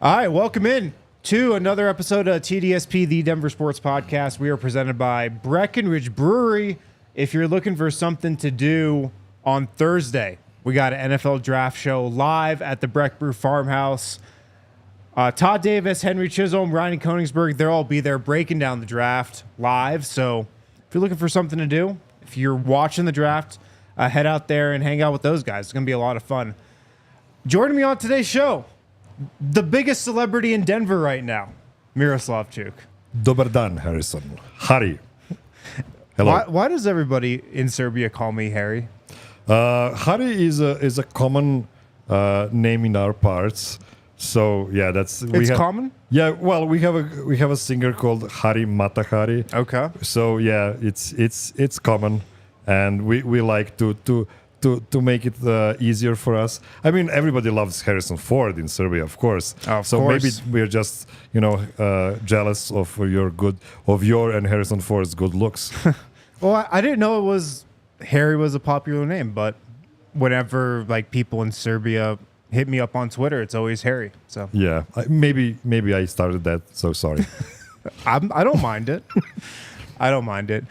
All right, welcome in to another episode of TDSP, the Denver Sports Podcast. We are presented by Breckenridge Brewery. If you're looking for something to do on Thursday, we got an NFL draft show live at the Breck Brew Farmhouse. Todd Davis, Henry Chisholm, Ryan Koenigsberg, they'll all be there breaking down the draft live. So if you're looking for something to do, if you're watching the draft, head out there and hang out with those guys. It's going to be a lot of fun. Joining me on today's show, the biggest celebrity in Denver right now, Miroslav Cuk. Dobar dan, Harrison. Harry. Hello. Why does everybody in Serbia call me Harry? Harry is a common name in our parts. So yeah, It's common? Yeah, well, we have a singer called Hari Matahari. Okay. So yeah, it's common, and we like to make it easier for us. I mean, everybody loves Harrison Ford in Serbia, of course. Of so course. Maybe we're just jealous of your and Harrison Ford's good looks. Well, I didn't know Harry was a popular name, but whenever like people in Serbia hit me up on Twitter, it's always Harry. So Yeah, maybe I started that. So sorry. I don't mind it. I don't mind it.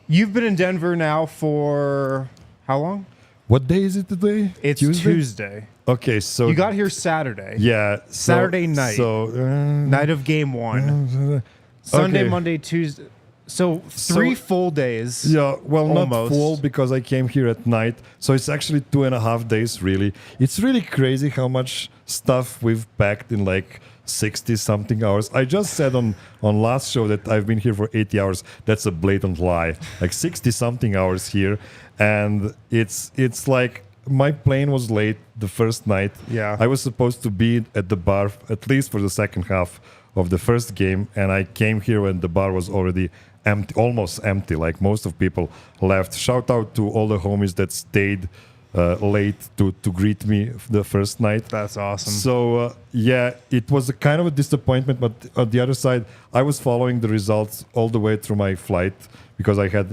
You've been in Denver now for how long? What day is it today? It's Tuesday. Okay, so You got here Saturday. yeah, Saturday night. So Night of game one. Sunday, okay. Monday, Tuesday. So three full days. Yeah, well, not Almost. full because I came here at night. So it's actually 2.5 days, really. It's really crazy how much stuff we've packed in like 60-something hours. I just said on last show that I've been here for 80 hours. That's a blatant lie. Like 60-something hours here. And it's like my plane was late the first night. Yeah. I was supposed to be at the bar at least for the second half of the first game. And I came here when the bar was already empty, almost empty, like most of people left. Shout out to all the homies that stayed late to greet me the first night. That's awesome. So yeah, it was a kind of a disappointment, but on the other side, I was following the results all the way through my flight because I had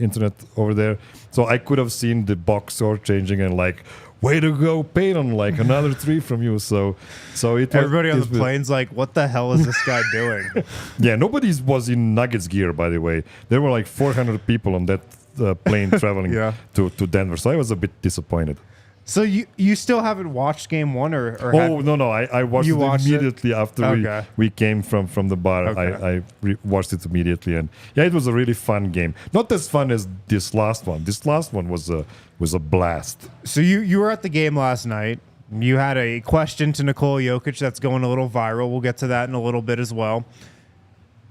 internet over there. So I could have seen the box score changing and like, way to go, Peyton, like another 3 from you. So it was, Everybody on the plane's like, what the hell is this guy doing? Yeah, nobody was in Nuggets gear, by the way. There were like 400 people on that plane traveling Yeah. to Denver. So I was a bit disappointed. So you still haven't watched game one or Oh, no. I watched You it watched it? immediately after Okay. we came from the bar. Okay. I watched it immediately. And yeah, it was a really fun game. Not as fun as this last one. This last one was a blast. So you were at the game last night. You had a question to Nikola Jokic that's going a little viral. We'll get to that in a little bit as well.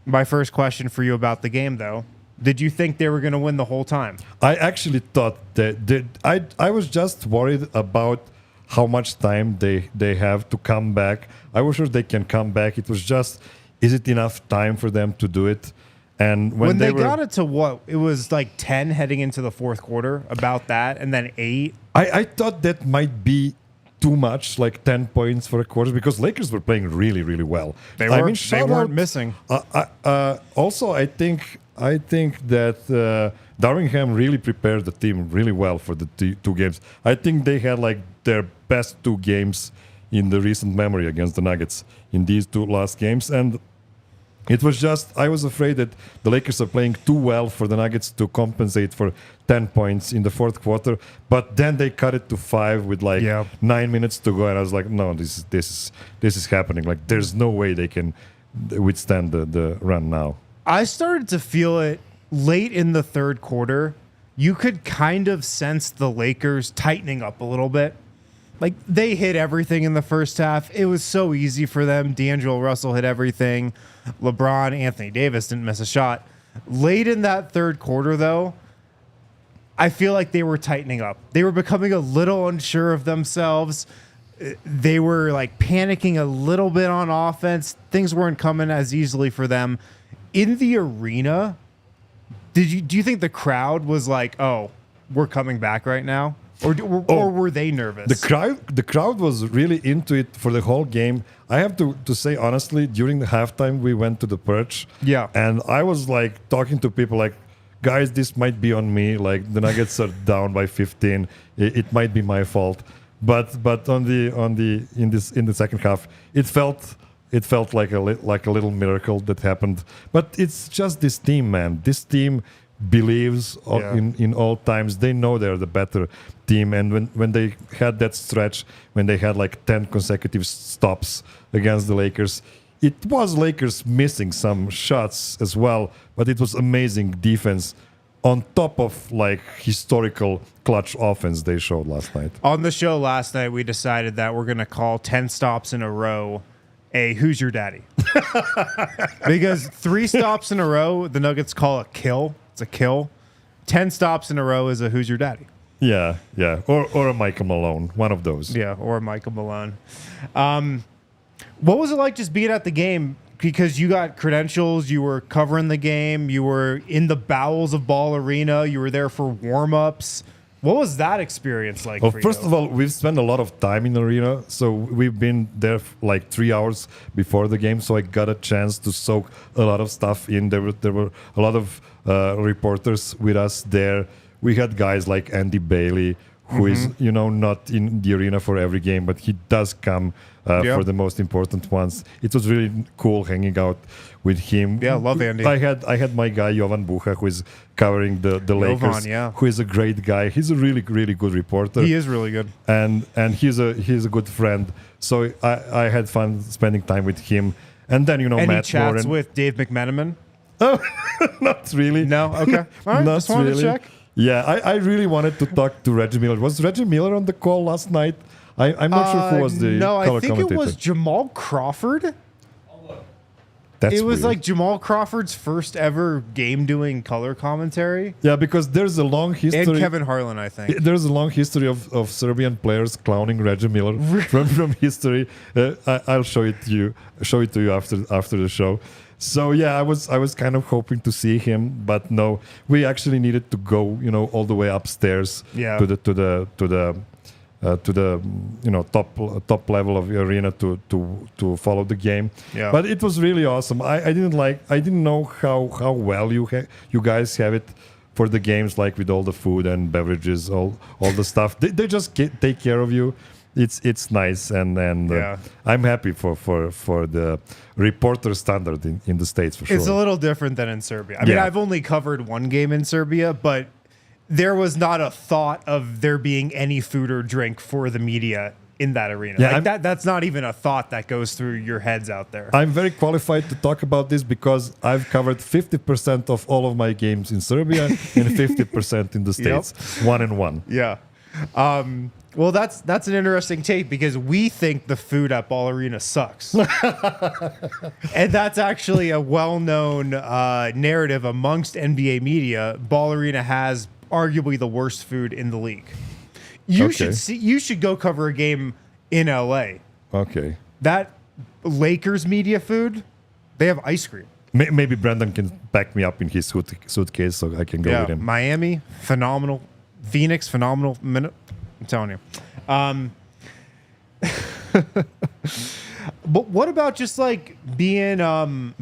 My first question for you about the game, though. Did you think they were going to win the whole time? I actually thought that I was just worried about how much time they have to come back. I was sure they can come back. It was just, is it enough time for them to do it? And when they got it to what? It was like 10 heading into the fourth quarter, about that, and then 8. I thought that might be too much, like 10 points for a quarter, because Lakers were playing really, really well. They weren't missing. Also, I think that Darvingham really prepared the team really well for the two games. I think they had like their best 2 games in the recent memory against the Nuggets in these 2 last games. And it was just, I was afraid that the Lakers are playing too well for the Nuggets to compensate for 10 points in the fourth quarter. But then they cut it to 5 with like 9 minutes to go. And I was like, no, this is happening. Like, there's no way they can withstand the run now. I started to feel it late in the third quarter. You could kind of sense the Lakers tightening up a little bit. Like, they hit everything in the first half. It was so easy for them. D'Angelo Russell hit everything. LeBron, Anthony Davis didn't miss a shot. Late in that third quarter, though, I feel like they were tightening up. They were becoming a little unsure of themselves. They were, like, panicking a little bit on offense. Things weren't coming as easily for them. In the arena, do you think the crowd was like, "Oh, we're coming back right now," or were they nervous? The crowd was really into it for the whole game. I have to say honestly, during the halftime, we went to the Perch, and I was like talking to people like, "Guys, this might be on me. Like the Nuggets are down by 15. It might be my fault." but on the in the second half, it felt like a little miracle that happened. But it's just this team, man. This team believes in all times. They know they're the better team, and when they had that stretch, when they had like 10 consecutive stops against the Lakers, it was Lakers missing some shots as well, but it was amazing defense on top of like historical clutch offense they showed last night. On the show last night, we decided that we're going to call 10 stops in a row a Who's Your Daddy? Because 3 stops in a row, the Nuggets call a kill. It's a kill. 10 stops in a row is a Who's Your Daddy? Yeah. Or a Michael Malone, one of those. Yeah, or Michael Malone. What was it like just being at the game? Because you got credentials, you were covering the game, you were in the bowels of Ball Arena, you were there for warm-ups. What was that experience like for you? First of all, we've spent a lot of time in the arena. So we've been there like 3 hours before the game. So I got a chance to soak a lot of stuff in. There were a lot of reporters with us there. We had guys like Andy Bailey, who is, not in the arena for every game, but he does come for the most important ones. It was really cool hanging out with him. Yeah, love Andy. I had my guy Jovan Bucha, who is covering the Lakers, who is a great guy. He's a really, really good reporter. He is really good. And he's a good friend. So I had fun spending time with him. And then, Any Matt chats Warren. with Dave McMenamin? Oh, not really. No? Okay. All right, Not just wanted really. to check. Yeah, I really wanted to talk to Reggie Miller. Was Reggie Miller on the call last night? I'm not sure who was the No, color I think commentator. it was Jamal Crawford. That's It was weird. like Jamal Crawford's first ever game doing color commentary. Yeah, because there's a long history. And Kevin Harlan, I think. There's a long history of Serbian players clowning Reggie Miller from history. I'll show it to you after the show. So yeah, I was kind of hoping to see him, but no, we actually needed to go, all the way upstairs to the top level of the arena to follow the game. Yeah. But it was really awesome. I didn't know how well you guys have it for the games, like with all the food and beverages, all the stuff. They just take care of you. It's nice, and I'm happy for the reporter standard in the States, for sure. It's a little different than in Serbia. I mean, I've only covered one game in Serbia, but there was not a thought of there being any food or drink for the media in that arena. Yeah, that's not even a thought that goes through your heads out there. I'm very qualified to talk about this because I've covered 50% of all of my games in Serbia and 50% in the States. 1-1. Yeah. Well, that's an interesting take because we think the food at Ball Arena sucks. And that's actually a well-known narrative amongst NBA media. Ball Arena has arguably the worst food in the league. You should go cover a game in LA. Okay. That Lakers media food, they have ice cream. Maybe Brandon can back me up in his suitcase so I can go with him. Miami, phenomenal. Phoenix, phenomenal. I'm telling you. But what about just like being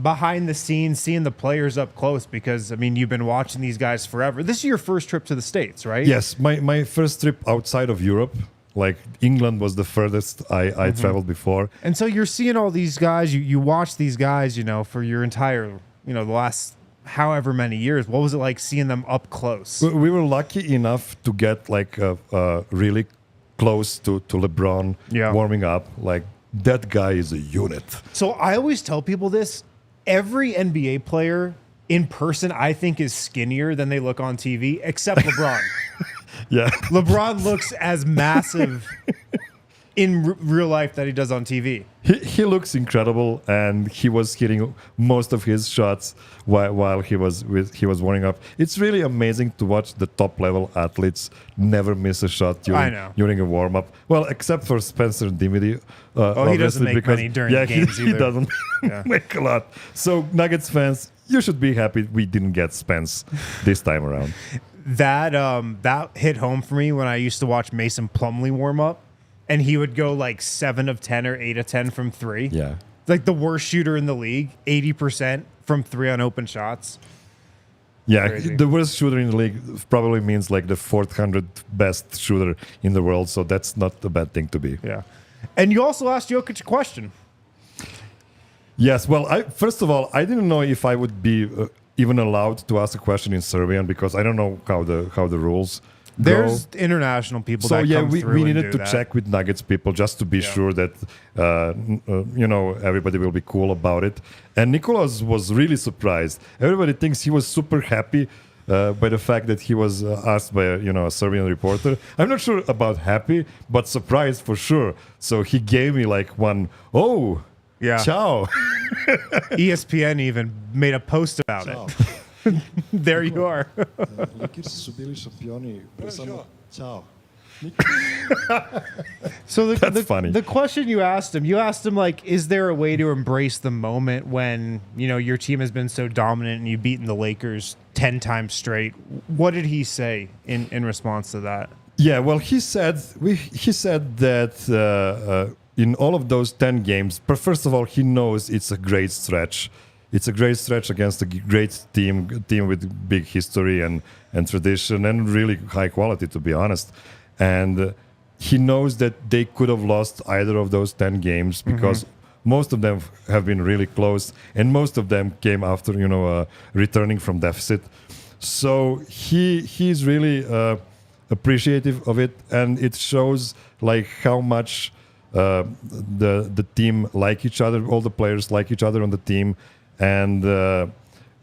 behind the scenes, seeing the players up close? Because, I mean, you've been watching these guys forever. This is your first trip to the States, right? Yes, my first trip outside of Europe. Like England was the furthest I traveled before. And so you're seeing all these guys. You watch these guys, for your entire, the last however many years. What was it like seeing them up close? We were lucky enough to get like really close to LeBron warming up. Like, that guy is a unit. So I always tell people this. Every NBA player in person, I think, is skinnier than they look on TV, except LeBron. Yeah. LeBron looks as massive in real life that he does on TV. He looks incredible, and he was hitting most of his shots while he was warming up. It's really amazing to watch the top level athletes never miss a shot during a warm up. Well, except for Spencer Dinwiddie. He doesn't make money during the games he either. doesn't make a lot. So Nuggets fans, you should be happy we didn't get Spence this time around. That hit home for me when I used to watch Mason Plumlee warm up. And he would go like 7 of 10 or 8 of 10 from 3. Yeah. Like the worst shooter in the league, 80% from 3 on open shots. Yeah, Crazy. the worst shooter in the league probably means like the 400th best shooter in the world, so that's not a bad thing to be. Yeah. And you also asked Jokic a question. Yes, well, first of all, I didn't know if I would be even allowed to ask a question in Serbian because I don't know how the rules There's go. international people So that yeah, come we through and needed do to that. check with Nuggets people just to be sure that everybody will be cool about it. And Nicolas was really surprised. Everybody thinks he was super happy by the fact that he was asked by a Serbian reporter. I'm not sure about happy, but surprised for sure. So he gave me like one, oh, Yeah. ciao. ESPN even made a post about it. There you are. Lakers su bili šampioni. Samo, ciao. So That's funny. The question you asked him like, is there a way to embrace the moment when, your team has been so dominant and you've beaten the Lakers 10 times straight? What did he say in response to that? Yeah, well, he said that in all of those 10 games, first of all, he knows it's a great stretch. It's a great stretch against a great team with big history and tradition and really high quality, to be honest. And he knows that they could have lost either of those 10 games because most of them have been really close, and most of them came after returning from deficit. So he's really appreciative of it, and it shows like how much the team like each other, all the players like each other on the team, and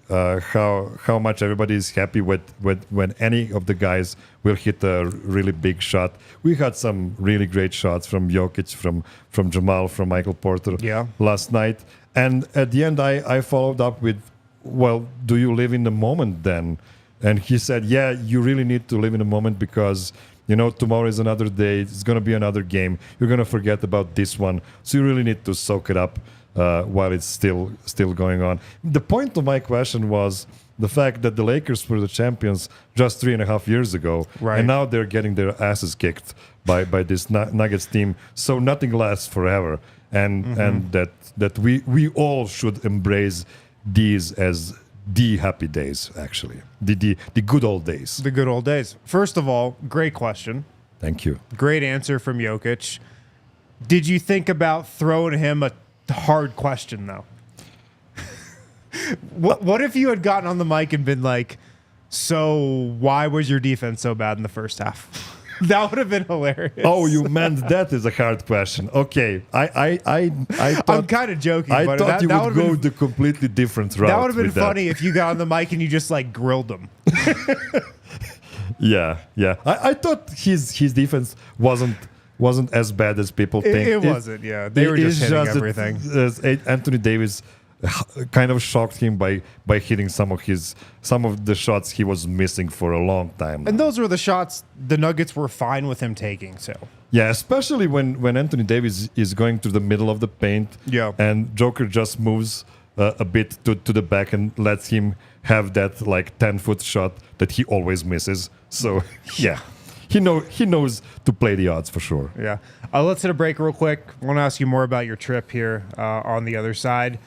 how much everybody is happy when any of the guys will hit a really big shot. We had some really great shots from Jokic, from Jamal, from Michael Porter last night. And at the end, I followed up with, well, do you live in the moment then? And he said, yeah, you really need to live in the moment because, tomorrow is another day. It's going to be another game. You're going to forget about this one. So you really need to soak it up while it's still going on. The point of my question was the fact that the Lakers were the champions just 3.5 years ago. Right. And now they're getting their asses kicked by this Nuggets team. So nothing lasts forever. And that we all should embrace these as the happy days, actually. The good old days. The good old days. First of all, great question. Thank you. Great answer from Jokic. Did you think about throwing him a hard question, though? What if you had gotten on the mic and been like, so why was your defense so bad in the first half? That would have been hilarious. Oh, you meant that is a hard question. Okay. I thought, I'm kind of joking. I but thought you that would would've go been, the completely different route. that would have been with funny if you got on the mic and you just like grilled him. Yeah. I thought his defense wasn't as bad as people think. It wasn't, yeah. They were just hitting everything. Anthony Davis kind of shocked him by hitting some of the shots he was missing for a long time now. And those were the shots the Nuggets were fine with him taking. So yeah, especially when Anthony Davis is going to the middle of the paint, and Joker just moves a bit to the back and lets him have that like 10-foot shot that he always misses. So yeah, he knows to play the odds for sure. yeah, let's hit a break real quick. I want to ask you more about your trip here on the other side.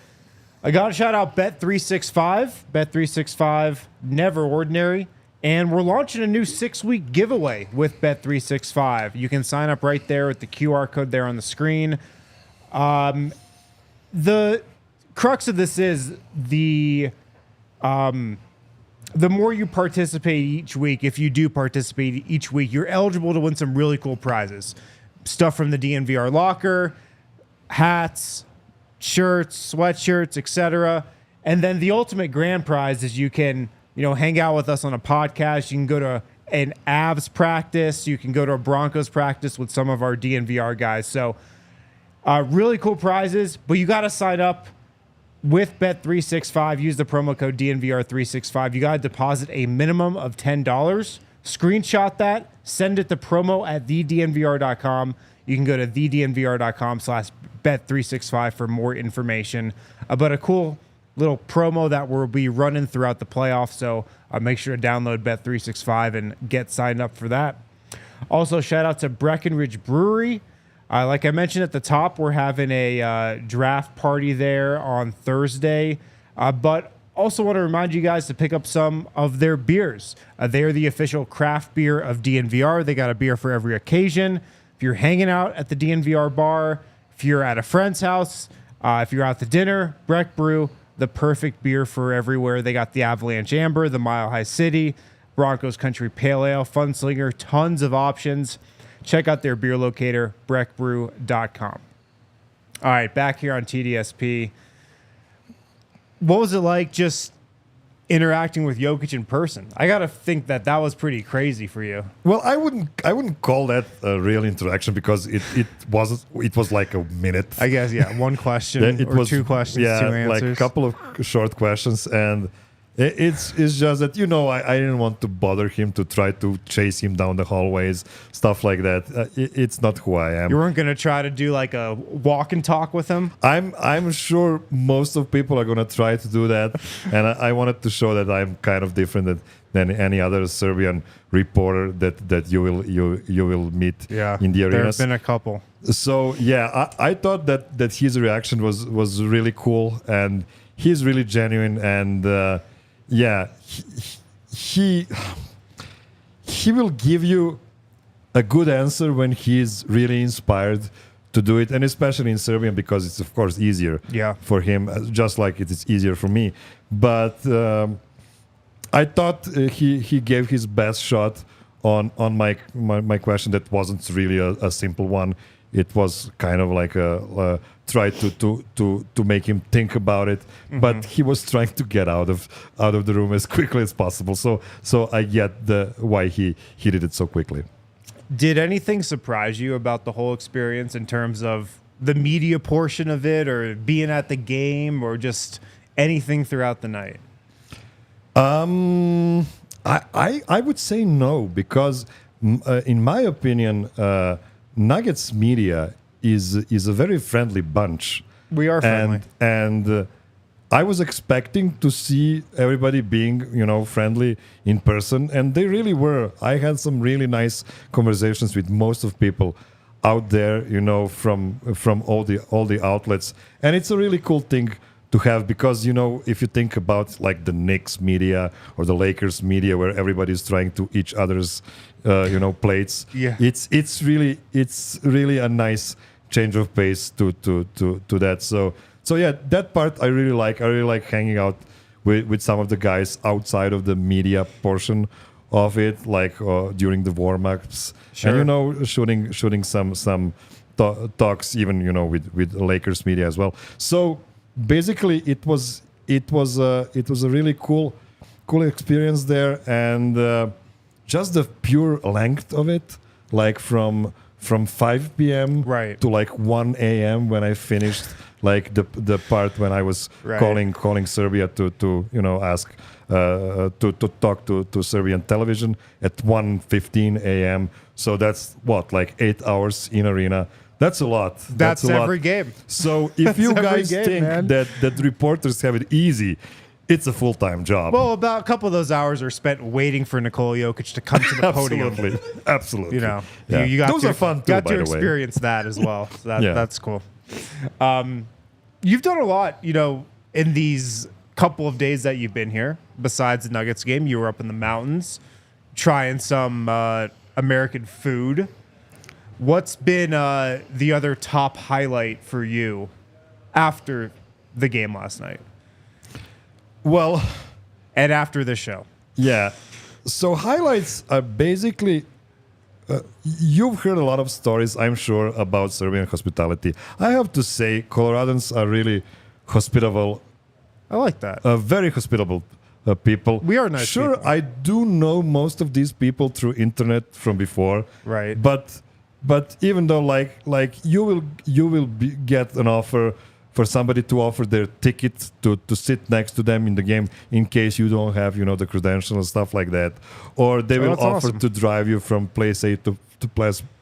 I got to shout out Bet365. Bet365, never ordinary. And we're launching a new 6-week giveaway with Bet365. You can sign up right there with the QR code there on the screen. The crux of this is the more you participate each week, if you do participate each week, you're eligible to win some really cool prizes. Stuff from the DNVR locker, hats, shirts, sweatshirts, etc. And then the ultimate grand prize is you can, hang out with us on a podcast. You can go to an Avs practice. You can go to a Broncos practice with some of our DNVR guys. So really cool prizes, but you got to sign up with Bet365. Use the promo code DNVR365. You got to deposit a minimum of $10. Screenshot that. Send it to promo@thednvr.com. You can go to thednvr.com/bet365 for more information about a cool little promo that we'll be running throughout the playoffs. So make sure to download Bet365 and get signed up for that. Also, shout out to Breckenridge Brewery. Like I mentioned at the top, we're having a draft party there on Thursday. But Also want to remind you guys to pick up some of their beers. They are the official craft beer of DNVR. They got a beer for every occasion. If you're hanging out at the DNVR bar, if you're at a friend's house, if you're out to dinner, Breck Brew, the perfect beer for everywhere. They got the Avalanche Amber, the Mile High City, Broncos Country Pale Ale, Funslinger, tons of options. Check out their beer locator, breckbrew.com. All right, back here on TDSP. What was it like just interacting with Jokic in person? I got to think that was pretty crazy for you. Well, I wouldn't call that a real interaction because it was like a minute. I guess, yeah, one question or two questions, two answers. Like a couple of short questions, and it's just that, I didn't want to bother him to try to chase him down the hallways, stuff like that. It's not who I am. You weren't going to try to do like a walk and talk with him? I'm sure most of people are going to try to do that, and I wanted to show that I'm kind of different than any other Serbian reporter that you will meet in the arenas. There have been a couple. So I thought that his reaction was really cool, and he's really genuine, and he will give you a good answer when he's really inspired to do it, and especially in Serbian because it's of course easier for him, just like it is easier for me. But I thought he gave his best shot on my question that wasn't really a simple one. It was kind of like a try to make him think about it, but he was trying to get out of the room as quickly as possible. So I get why he did it so quickly. Did anything surprise you about the whole experience in terms of the media portion of it, or being at the game, or just anything throughout the night? I would say no, because in my opinion, Nuggets media is a very friendly bunch. We are friendly, and I was expecting to see everybody being, friendly in person, and they really were. I had some really nice conversations with most of people out there, from all the outlets, and it's a really cool thing to have, because if you think about like the Knicks media or the Lakers media, where everybody's trying to each other's plates, it's really a nice change of pace to that. So yeah, that part I really like. I really like hanging out with some of the guys outside of the media portion of it, like during the warm-ups, and shooting some talks, even with Lakers media as well. So basically, it was a really cool experience there, and just the pure length of it, like from 5 p.m. Right. to like 1 a.m. when I finished like the part when I was calling Serbia to ask to talk to Serbian television at 1:15 a.m. So that's like 8 hours in arena. That's a lot. That's a every lot. game. So if you guys game, think man. that reporters have it easy, it's a full-time job. Well, about a couple of those hours are spent waiting for Nikola Jokic to come to the podium. Absolutely. You got those are fun too, got by to the way. experience that as well. So that's cool. You've done a lot, in these couple of days that you've been here. Besides the Nuggets game, you were up in the mountains trying some American food. What's been the other top highlight for you after the game last night? Well, and after the show. Yeah. So highlights are basically, you've heard a lot of stories, I'm sure, about Serbian hospitality. I have to say, Coloradans are really hospitable. I like that. Very hospitable people. We are nice Sure, people. I do know most of these people through internet from before. Right. But even though like you will get an offer for somebody to offer their ticket to sit next to them in the game in case you don't have the credentials and stuff like that, or they will offer awesome. to drive you from place A to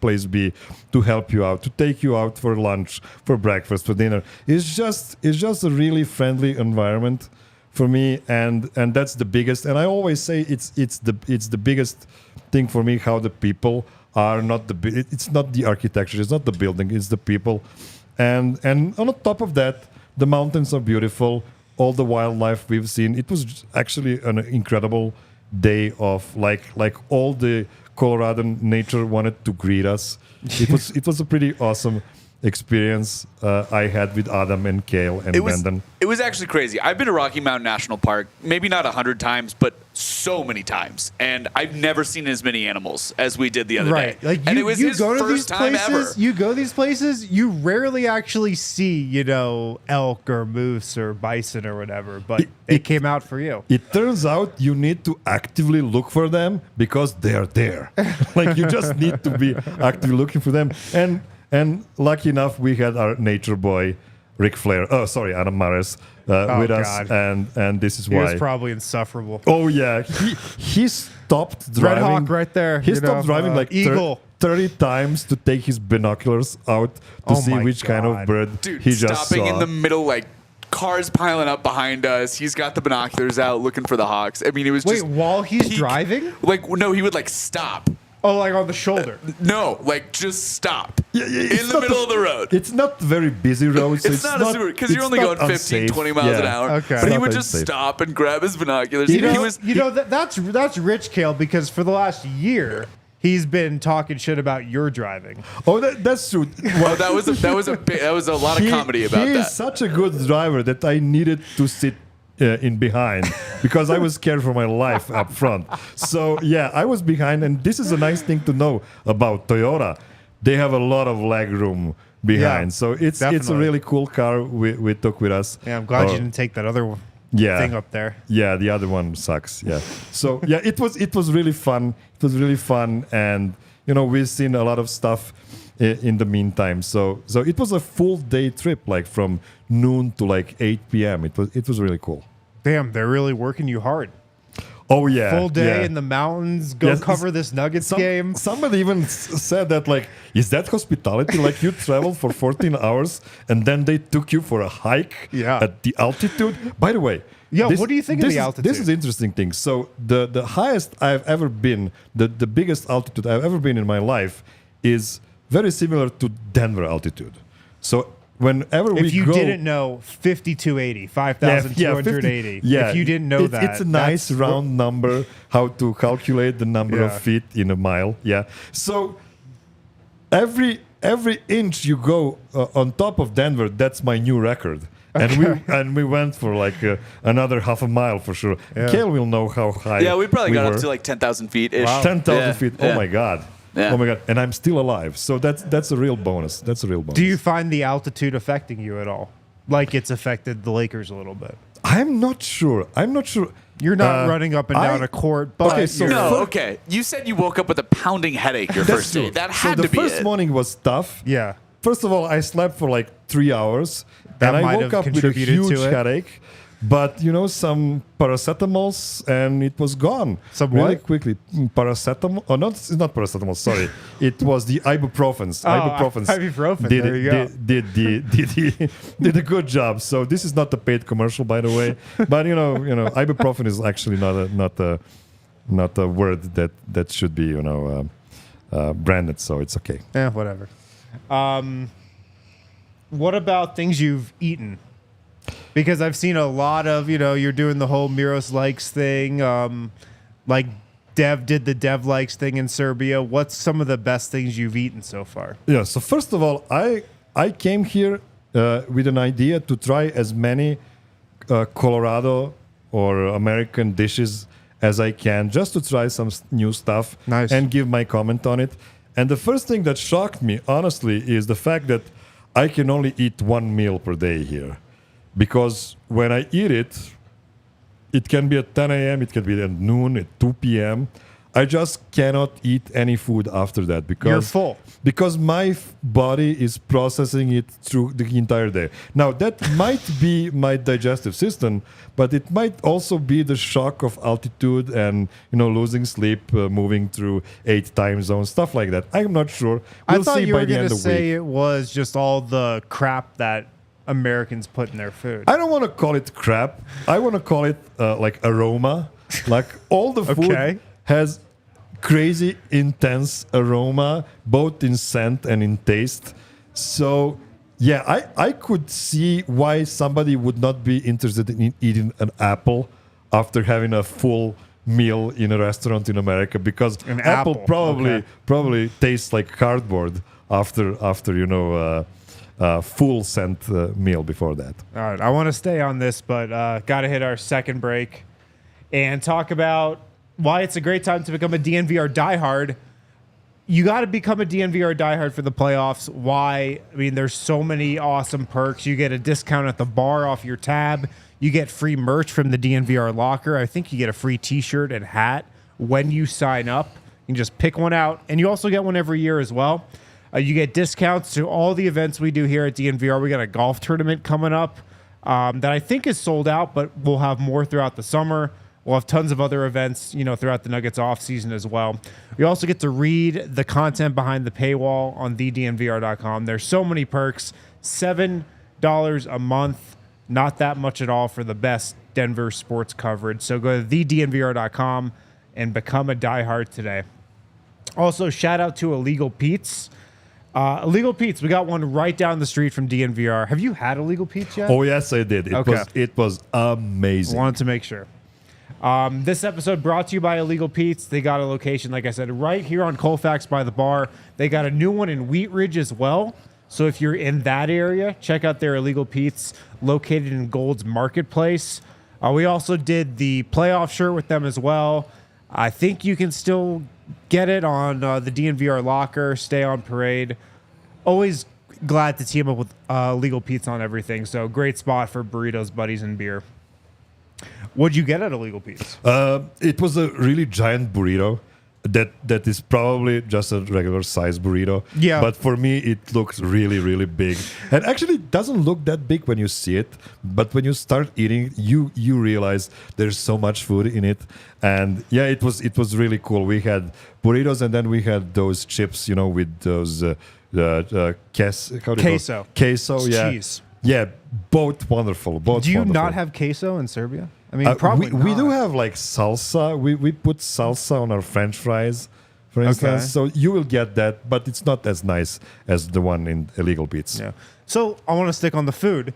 place B to help you out, to take you out for lunch, for breakfast, for dinner. It's just a really friendly environment for me, and that's the biggest. And I always say it's the biggest thing for me, how the people are. It's not the architecture, it's not the building, it's the people. And on top of that, the mountains are beautiful. all the wildlife we've seen. It was actually an incredible day of like all the Colorado nature wanted to greet us. It was a pretty awesome experience I had with Adam and Kale and Brendan. It was actually crazy. I've been to Rocky Mountain National Park, maybe not 100 times, but so many times, and I've never seen as many animals as we did the other day. Like and it was his go to first these time places, ever. You go to these places, you rarely actually see, elk or moose or bison or whatever, but it came out for you. It turns out you need to actively look for them because they're there. Like you just need to be actively looking for them. And lucky enough, we had our nature boy, Ric Flair. Oh, sorry, Adam Mares with us, and this is why. He was probably insufferable. Oh yeah, he stopped driving. Red Hawk right there. He stopped driving like Eagle. 30 times to take his binoculars out to see which kind of bird Dude, he just stopping saw. in the middle, like cars piling up behind us. He's got the binoculars out looking for the hawks. I mean, it was Wait, just while he's peak- driving? Like, no, he would like stop. Oh, like on the shoulder. No, like just stop Yeah, it's in the not middle of the road. It's not very busy roads. It's not a super because you're only going 15, 20 miles an hour. Okay. But he Not would that just safe. stop and grab his binoculars. You he know, was that's rich, Kale, because for the last year he's been talking shit about your driving. Oh, that's true. well, that was a lot of comedy about he that. is such a good driver that I needed to sit in behind because I was scared for my life up front. So yeah, I was behind, and this is a nice thing to know about Toyota. They have a lot of leg room behind, Yeah, so it's a definitely. really cool car we took with us. Yeah, I'm glad you didn't take that other thing up there. Yeah, the other one sucks. Yeah. So yeah, it was really fun. It was really fun, and we've seen a lot of stuff in the meantime. So it was a full day trip, like from noon to like 8 p.m. It was really cool. Damn, they're really working you hard. Oh yeah, Full day yeah. in the mountains. Go Yes, cover this Nuggets game. Somebody even said that, like, is that hospitality? Like you traveled for 14 hours and then they took you for a hike at the altitude? By the way, Yeah, what do you think of the altitude? This is an interesting thing. So the highest I've ever been, the biggest altitude I've ever been in my life is very similar to Denver altitude. So whenever we go... If you didn't know, 5280, 5,280. If you didn't know that. It's a nice round number, how to calculate the number of Yeah. feet in a mile. Yeah. So every inch you go on top of Denver, that's my new record. And we went for like another half a mile for sure. Yeah. Kale will know how high. Yeah, we probably got were. up to like 10,000 feet ish. Wow. 10,000 Yeah, feet. yeah. Oh my god. Yeah. Oh my god. And I'm still alive. So that's a real bonus. That's a real bonus. Do you find the altitude affecting you at all? Like it's affected the Lakers a little bit. I'm not sure. You're not running up and down a court, but Okay, so you're- No, okay. You said you woke up with a pounding headache your That's first day. true. That So had the to be first it. morning was tough. yeah. First of all, I slept for like 3 hours, That and I might woke have up with a contributed to huge it. headache. But some paracetamols, and it was gone. Some really what? quickly. Paracetamol? Oh, it's not paracetamol. Sorry, it was the ibuprofens. Ibuprofen, there you go. Did a good job. So this is not a paid commercial, by the way. But ibuprofen is actually not a word that should be branded. So it's okay. Whatever. What about things you've eaten? Because I've seen a lot of, you're doing the whole Miros likes thing. Like Dev did the Dev likes thing in Serbia. What's some of the best things you've eaten so far? Yeah. So first of all, I came here with an idea to try as many Colorado or American dishes as I can, just to try some new stuff Nice. and give my comment on it. And the first thing that shocked me, honestly, is the fact that I can only eat one meal per day here. Because when I eat it, it can be at 10 a.m., it can be at noon, at 2 p.m. I just cannot eat any food after that because You're full. Because my body is processing it through the entire day. Now that might be my digestive system, but it might also be the shock of altitude and losing sleep, moving through 8 time zones, stuff like that. I'm not sure. We'll I thought see you by were the going end to of the week. say it was just all the crap that Americans put in their food. I don't want to call it crap. I want to call it like aroma. Like all the food Okay. has crazy intense aroma, both in scent and in taste. So Yeah, I could see why somebody would not be interested in eating an apple after having a full meal in a restaurant in America, because An apple apple, probably tastes like cardboard after full scent meal before that. All right, I want to stay on this, but got to hit our second break and talk about why it's a great time to become a DNVR diehard. You got to become a DNVR diehard for the playoffs. Why? I mean, there's so many awesome perks. You get a discount at the bar off your tab. You get free merch from the DNVR locker. I think you get a free T-shirt and hat when you sign up. You can just pick one out, and you also get one every year as well. You get discounts to all the events we do here at DNVR. We got a golf tournament coming up that I think is sold out, but we'll have more throughout the summer. We'll have tons of other events, throughout the Nuggets off season as well. We also get to read the content behind the paywall on thednvr.com. There's so many perks. $7 a month. Not that much at all for the best Denver sports coverage. So go to thednvr.com and become a diehard today. Also, shout out to Illegal Pete's. Illegal Pete's, we got one right down the street from DNVR. Have you had Illegal Pete's yet? Oh yes, I did. It was amazing. Wanted to make sure. This episode brought to you by Illegal Pete's. They got a location, like I said, right here on Colfax by the bar. They got a new one in Wheat Ridge as well. So if you're in that area, check out their Illegal Pete's located in Gold's Marketplace. We also did the playoff shirt with them as well. I think you can still get it on the DNVR locker. Stay on parade. Always glad to team up with Illegal Pete's on everything. So great spot for burritos, buddies, and beer. What'd you get at Illegal Pete's? It was a really giant burrito. That is probably just a regular size burrito. Yeah. But for me, it looks really, really big. And actually, it doesn't look that big when you see it. But when you start eating, you realize there's so much food in it. And yeah, it was really cool. We had burritos, and then we had those chips, with those Queso. Queso, yeah. Cheese. Yeah, both wonderful. Both. Do you wonderful. not have queso in Serbia? I mean, probably we do not. have like salsa. We put salsa on our French fries, for instance. Okay. So you will get that, but it's not as nice as the one in Illegal Pete's. Yeah. So I want to stick on the food.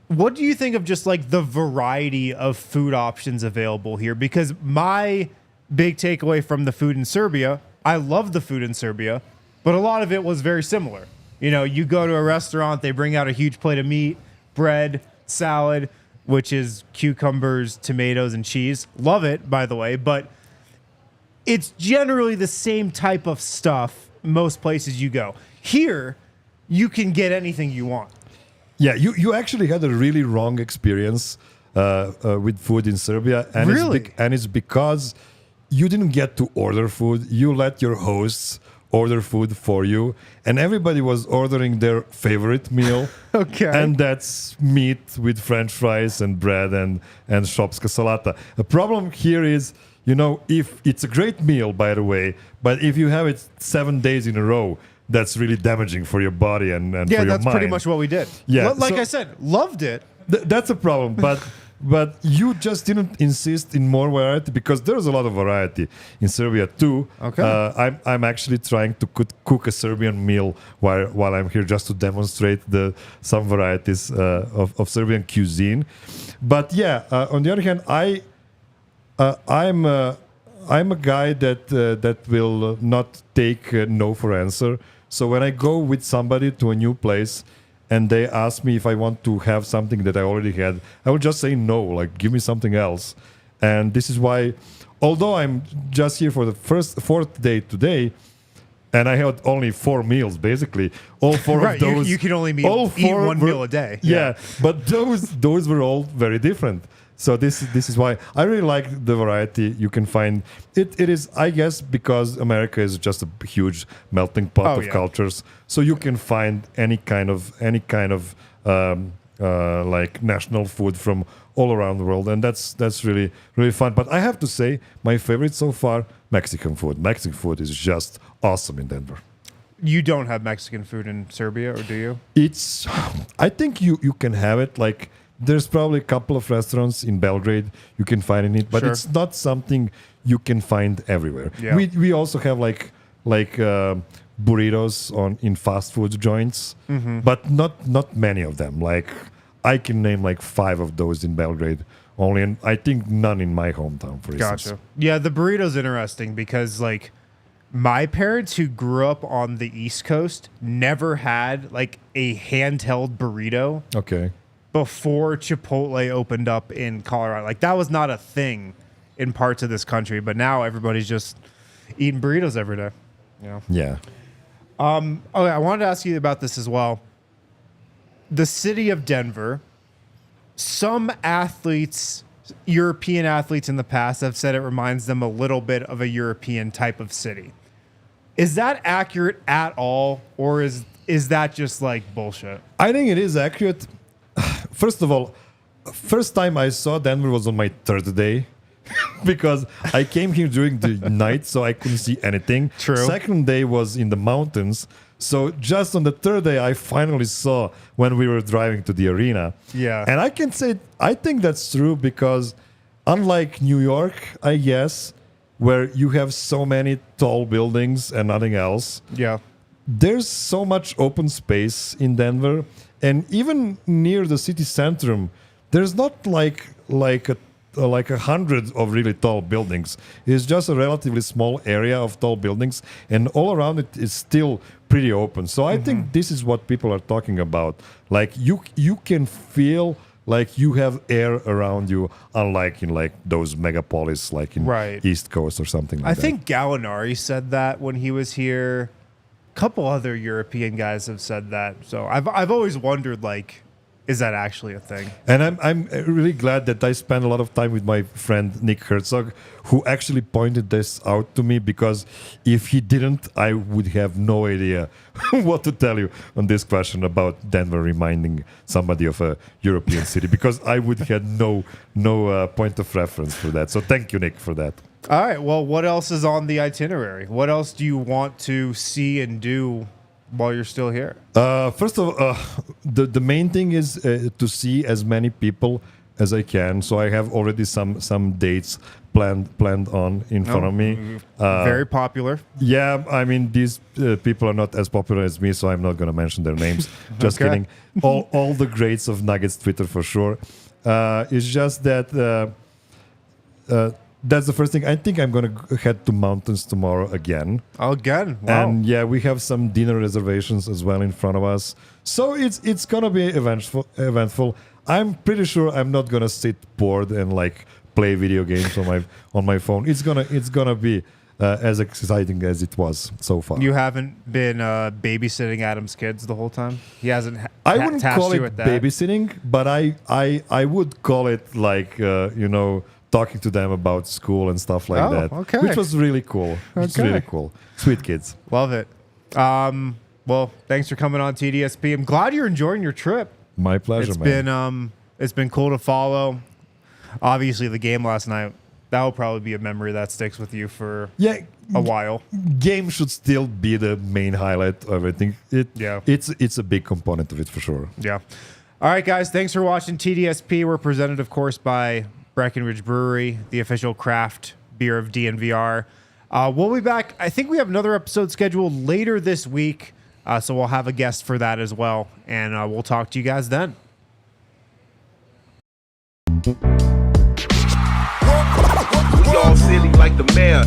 What do you think of just like the variety of food options available here? Because my big takeaway from the food in Serbia, I love the food in Serbia, but a lot of it was very similar. You go to a restaurant, they bring out a huge plate of meat, bread, salad, which is cucumbers, tomatoes, and cheese. Love it, by the way, but it's generally the same type of stuff most places you go. Here, you can get anything you want. Yeah, you actually had a really wrong experience with food in Serbia. And Really? It's because you didn't get to order food. You let your hosts order food for you, and everybody was ordering their favorite meal. Okay. And that's meat with French fries and bread and shopska salata. The problem here is, if it's a great meal, by the way, but if you have it 7 days in a row, that's really damaging for your body and for your mind. Yeah, that's pretty much what we did. Yeah, Like so- I said, loved it. That's a problem, but you just didn't insist in more variety, because there's a lot of variety in Serbia too. Okay. I'm actually trying to cook a Serbian meal while I'm here, just to demonstrate some varieties of Serbian cuisine. But yeah, on the other hand, I'm a guy that will not take no for answer. So when I go with somebody to a new place, and they ask me if I want to have something that I already had, I will just say no, like give me something else. And this is why, although I'm just here for the fourth day today, and I had only 4 meals basically, all 4 Right, of those. you can only eat one meal a day. Yeah, but those were all very different. So this is why I really like the variety you can find. It is, I guess, because America is just a huge melting pot of cultures. So you can find any kind of like national food from all around the world, and that's really, really fun. But I have to say, my favorite so far, Mexican food. Mexican food is just awesome in Denver. You don't have Mexican food in Serbia, or do you? I think you can have it. Like, there's probably a couple of restaurants in Belgrade you can find it, but Sure. it's not something you can find everywhere. Yeah. We also have like burritos in fast food joints, but not many of them. Like I can name like 5 of those in Belgrade only, and I think none in my hometown, for instance. Gotcha. Yeah, the burrito's interesting because like my parents who grew up on the East Coast never had like a handheld burrito Okay. before Chipotle opened up in Colorado. Like that was not a thing in parts of this country, but now everybody's just eating burritos every day. You know? Yeah. Okay, I wanted to ask you about this as well. The city of Denver, some athletes, European athletes in the past have said it reminds them a little bit of a European type of city. Is that accurate at all, or is that just like bullshit? I think it is accurate. First of all, first time I saw Denver was on my 3rd day because I came here during the night, so I couldn't see anything. True. Second day was in the mountains. So just on the 3rd day, I finally saw when we were driving to the arena. Yeah. And I can say, I think that's true because unlike New York, I guess, where you have so many tall buildings and nothing else, Yeah. there's so much open space in Denver, and even near the city centrum, there's not like a 100 of really tall buildings. It's just a relatively small area of tall buildings, and all around it is still pretty open. So I think this is what people are talking about. Like you can feel like you have air around you, unlike in like those megapolis, like in Right. East Coast or something like I that. think Gallinari said that when he was here. A couple other European guys have said that. So I've always wondered, like, is that actually a thing? And I'm really glad that I spent a lot of time with my friend Nick Herzog, who actually pointed this out to me, because if he didn't, I would have no idea what to tell you on this question about Denver reminding somebody of a European city, because I would have no point of reference for that. So thank you, Nick, for that. All right. Well, what else is on the itinerary? What else do you want to see and do while you're still here? First of all, the main thing is to see as many people as I can. So I have already some dates planned on in front of me. Very popular. Yeah, I mean, these people are not as popular as me, so I'm not going to mention their names. Just Okay. kidding. All the greats of Nuggets Twitter for sure. It's just that that's the first thing. I think I'm going to head to mountains tomorrow again. Again. Wow. And yeah, we have some dinner reservations as well in front of us. So it's going to be eventful. I'm pretty sure I'm not going to sit bored and like play video games on my phone. It's gonna be as exciting as it was so far. You haven't been babysitting Adam's kids the whole time? He hasn't I wouldn't tasked call you it with that? babysitting, but I would call it like talking to them about school and stuff like Oh, that. okay. Which was really cool. It's Okay. really cool. Sweet kids. Love it. Well, thanks for coming on TDSP. I'm glad you're enjoying your trip. My pleasure, man. It's been cool to follow. Obviously, the game last night, that will probably be a memory that sticks with you for Yeah, a while. game should still be the main highlight of everything. It's a big component of it for sure. Yeah. All right, guys. Thanks for watching TDSP. We're presented, of course, by Breckenridge Brewery, the official craft beer of DNVR. We'll be back. I think we have another episode scheduled later this week, so we'll have a guest for that as well, and we'll talk to you guys then. We all silly like the mayor.